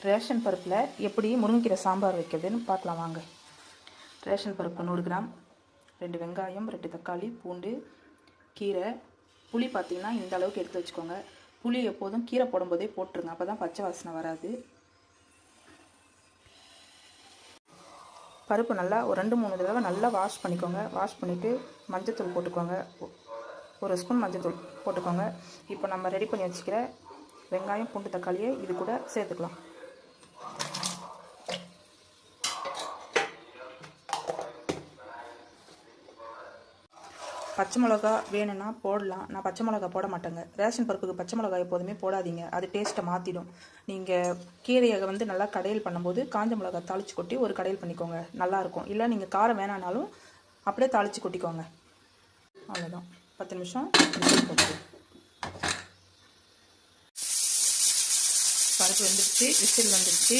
Ration பருப்பில் எப்படி முருங்கைக்கீரை சாம்பார் வைக்கிறதுன்னு பார்க்கலாம் வாங்க. ரேஷன் பருப்பு 100 கிராம், 2 வெங்காயம், 2 தக்காளி, பூண்டு, கீரை, புளி பார்த்திங்கன்னா இந்த அளவுக்கு எடுத்து வச்சுக்கோங்க. புளி எப்போதும் கீரை போடும்போதே போட்டுருங்க, அப்போ தான் பச்சை வாசனை வராது. பருப்பு நல்லா ஒரு 2-3 தடவை நல்லா வாஷ் பண்ணிக்கோங்க. வாஷ் பண்ணிவிட்டு மஞ்சத்தூள் போட்டுக்கோங்க. 1 ஸ்பூன் மஞ்சத்தூள் போட்டுக்கோங்க. இப்போ நம்ம ரெடி பண்ணி வச்சுக்கிற வெங்காயம், பூண்டு, தக்காளியை இது கூட சேர்த்துக்கலாம். பச்சை மிளகா வேணும்னா போடலாம். நான் பச்சை மிளகா போட மாட்டேங்க. ரேஷன் பருப்புக்கு பச்சை மிளகா எப்போதுமே போடாதீங்க, அது டேஸ்ட்டை மாற்றிடும். நீங்கள் கீரையை நல்லா கடையல் பண்ணும்போது காஞ்ச மிளகா தாளித்து கொட்டி ஒரு கடையல் பண்ணிக்கோங்க, நல்லாயிருக்கும். இல்லை நீங்கள் காரம் வேணானாலும் அப்படியே தாளித்து கொட்டிக்கோங்க. அவ்வளோதான். 10 நிமிஷம் போட்டு பருப்பு வந்துடுச்சு, விசில் வந்துடுச்சு.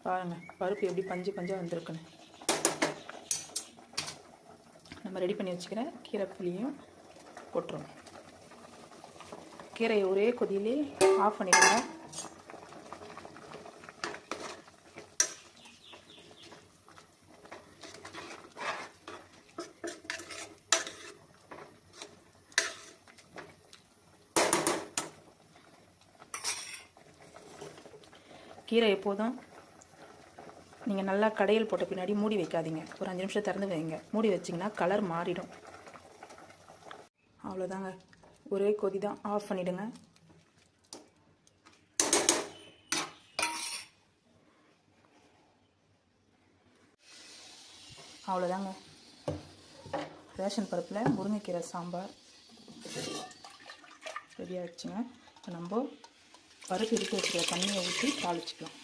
பாருங்கள் பருப்பு எப்படி பஞ்சு பஞ்சாக வந்திருக்குன்னு. நம்ம ரெடி பண்ணி வச்சுக்கிற கீரை புளியும் போட்டுருவோம். கீரையை ஒரே கொதியிலே ஆஃப் பண்ணிடுங்க. கீரை எப்போதும் நீங்கள் நல்லா கடையில் போட்ட பின்னாடி மூடி வைக்காதீங்க. ஒரு 5 நிமிஷம் திறந்து வைங்க. மூடி வச்சிங்கன்னா கலர் மாறிடும். அவ்வளோதாங்க, ஒரே கொதி தான், ஆஃப் பண்ணிவிடுங்க. அவ்வளோதாங்க, ரேஷன் பருப்பில் முருங்கைக்கீரை சாம்பார் ரெடி ஆகிடுச்சுங்க. இப்போ நம்ம பருப்பு எடுத்து வச்சுக்கிற தண்ணியை ஊற்றி தாளிச்சிக்கலாம்.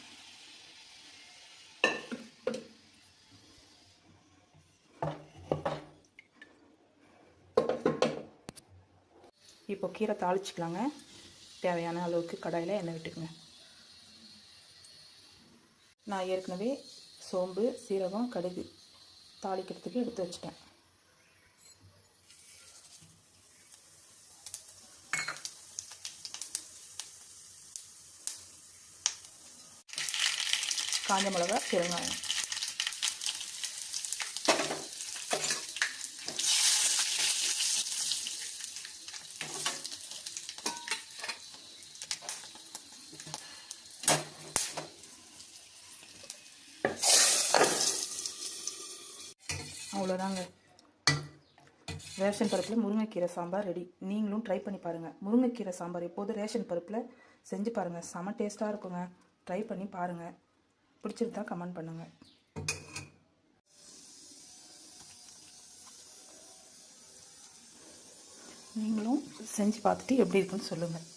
இப்போ கீரை தாளிச்சிக்கலாங்க. தேவையான அளவுக்கு கடாயில் எண்ணெய் விட்டுக்குங்க. நான் ஏற்கனவே சோம்பு, சீரகம், கடுகு தாளிக்கிறதுக்கு எடுத்து வச்சிட்டேன். காஞ்ச மிளகா, பெருங்காயம். அவ்வளோதாங்க, ரேஷன் பருப்பில் முருங்கைக்கீரை சாம்பார் ரெடி. நீங்களும் ட்ரை பண்ணி பாருங்கள். முருங்கைக்கீரை சாம்பார் எப்போதும் ரேஷன் பருப்பில் செஞ்சு பாருங்கள், செம டேஸ்ட்டாக இருக்குங்க. ட்ரை பண்ணி பாருங்கள். பிடிச்சிருந்தா கமெண்ட் பண்ணுங்கள். நீங்களும் செஞ்சு பார்த்துட்டு எப்படி இருக்குன்னு சொல்லுங்கள்.